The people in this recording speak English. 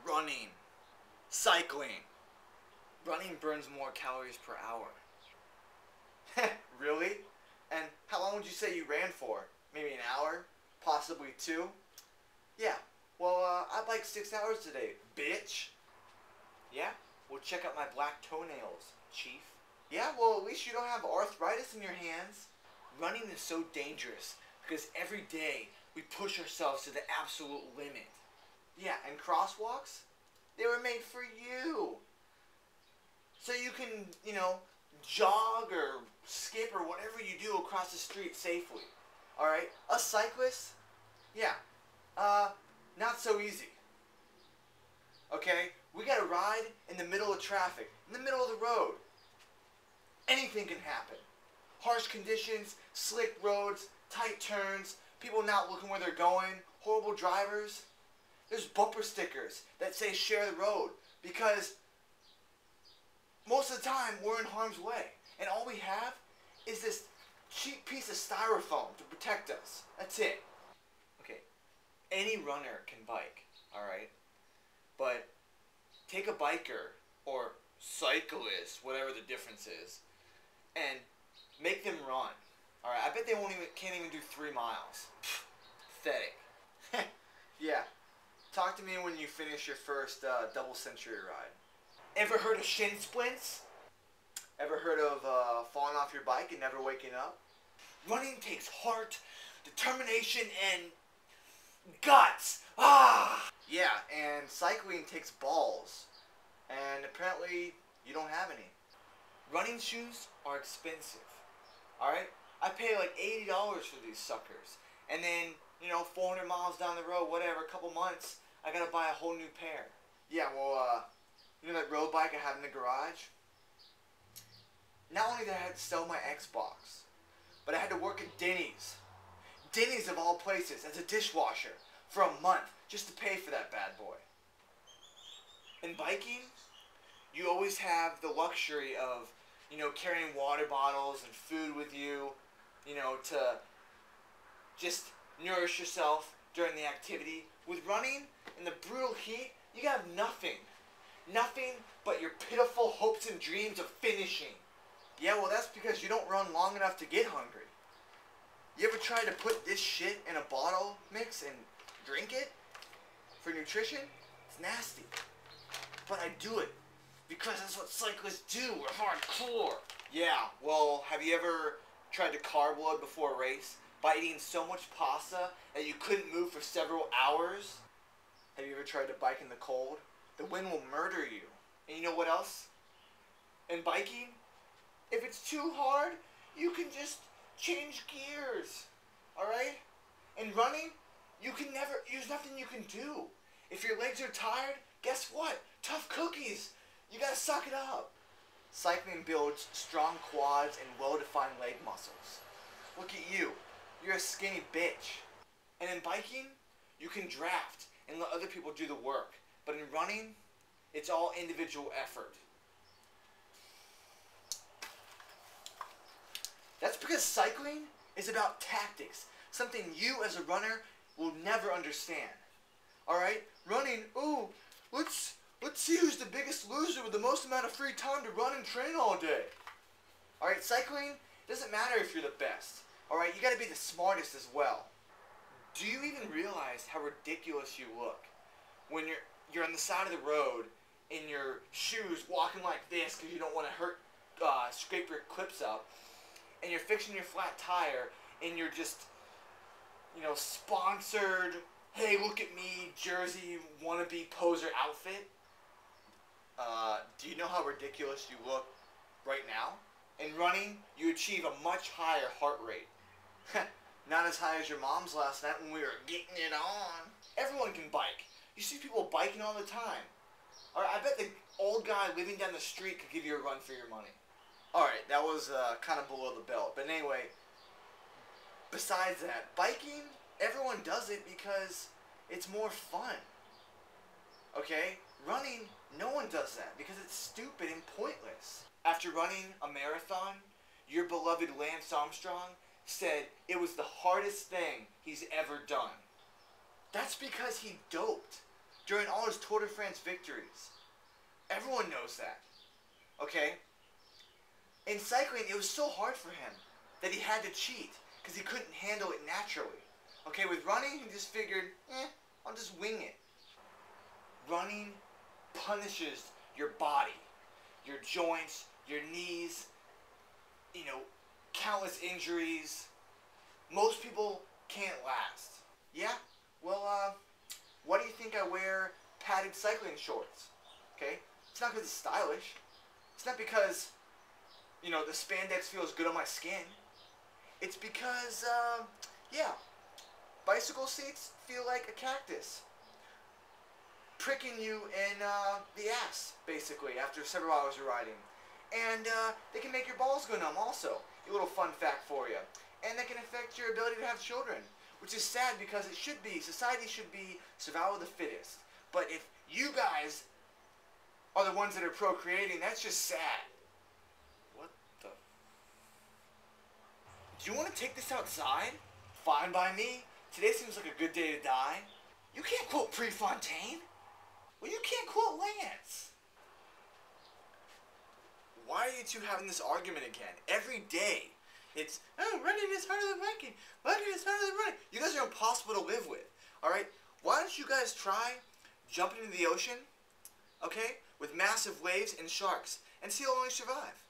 running, cycling. Running burns more calories per hour. Really? And how long would you say you ran for? Maybe an hour? Possibly 2? Yeah. Well, I biked 6 hours today, bitch. Yeah? Well, check out my black toenails, chief. Yeah, well, at least you don't have arthritis in your hands. Running is so dangerous because every day we push ourselves to the absolute limit. Yeah, and crosswalks? They were made for you. So you can, jog or skip or whatever you do across the street safely. Alright? Us cyclists? Yeah. Not so easy. Okay? We gotta ride in the middle of traffic, in the middle of the road. Anything can happen. Harsh conditions, slick roads, tight turns, people not looking where they're going, horrible drivers. There's bumper stickers that say share the road because most of the time we're in harm's way. And all we have is this cheap piece of styrofoam to protect us. That's it. Okay, any runner can bike, alright? But take a biker or cyclist, whatever the difference is, and make them run. Alright, I bet they can't even do 3 miles. Pathetic. Yeah. Talk to me when you finish your first double century ride. Ever heard of shin splints? Ever heard of falling off your bike and never waking up? Running takes heart, determination, and guts. Ah! Yeah, and cycling takes balls. And apparently, you don't have any. Running shoes are expensive. Alright? I pay like $80 for these suckers. And then, 400 miles down the road, whatever, a couple months, I gotta buy a whole new pair. Yeah, well, that road bike I have in the garage? Not only did I have to sell my Xbox, but I had to work at Denny's. Denny's of all places, as a dishwasher, for a month, just to pay for that bad boy. In biking, you always have the luxury of, carrying water bottles and food with you, to just nourish yourself during the activity. With running, in the brutal heat, you got nothing. Nothing but your pitiful hopes and dreams of finishing. Yeah, well, that's because you don't run long enough to get hungry. You ever tried to put this shit in a bottle mix and drink it for nutrition? It's nasty. But I do it because that's what cyclists do. We're hardcore. Yeah, well, have you ever tried to carb load before a race by eating so much pasta that you couldn't move for several hours? Have you ever tried to bike in the cold? The wind will murder you. And you know what else? In biking, if it's too hard, you can just change gears. Alright? In running, there's nothing you can do. If your legs are tired, guess what? Tough cookies. You gotta suck it up. Cycling builds strong quads and well-defined leg muscles. Look at you. You're a skinny bitch. And in biking, you can draft and let other people do the work. But in running, it's all individual effort. That's because cycling is about tactics, something you as a runner will never understand. Alright? Running, ooh, let's see who's the biggest loser with the most amount of free time to run and train all day. Alright, cycling doesn't matter if you're the best. Alright, you gotta be the smartest as well. Do you even realize how ridiculous you look when you're on the side of the road in your shoes walking like this because you don't want to scrape your clips up, and you're fixing your flat tire and you're just, sponsored, hey, look at me, jersey, wannabe poser outfit? Do you know how ridiculous you look right now? In running, you achieve a much higher heart rate. Not as high as your mom's last night when we were getting it on. Everyone can bike. You see people biking all the time. Alright, I bet the old guy living down the street could give you a run for your money. Alright, that was kind of below the belt. But anyway, besides that, biking, everyone does it because it's more fun. Okay? Running, no one does that because it's stupid and pointless. After running a marathon, your beloved Lance Armstrong said it was the hardest thing he's ever done. That's because he doped. during all his Tour de France victories. Everyone knows that. Okay? In cycling, it was so hard for him that he had to cheat because he couldn't handle it naturally. Okay, with running, he just figured, I'll just wing it. Running punishes your body, your joints, your knees, countless injuries. Most people can't last. Yeah? Well, why do you think I wear padded cycling shorts? Okay? It's not because it's stylish. It's not because, the spandex feels good on my skin. It's because, bicycle seats feel like a cactus pricking you in the ass, basically, after several hours of riding. And they can make your balls go numb also. A little fun fact for you. And they can affect your ability to have children, which is sad because society should be survival of the fittest. But if you guys are the ones that are procreating, that's just sad. What the? Do you want to take this outside? Fine by me. Today seems like a good day to die. You can't quote Prefontaine. Well, you can't quote Lance. Why are you two having this argument again? Every day. It's, running is harder than biking. Biking is harder than running. You guys are impossible to live with. Alright? Why don't you guys try jumping into the ocean, okay, with massive waves and sharks, and see how long you survive?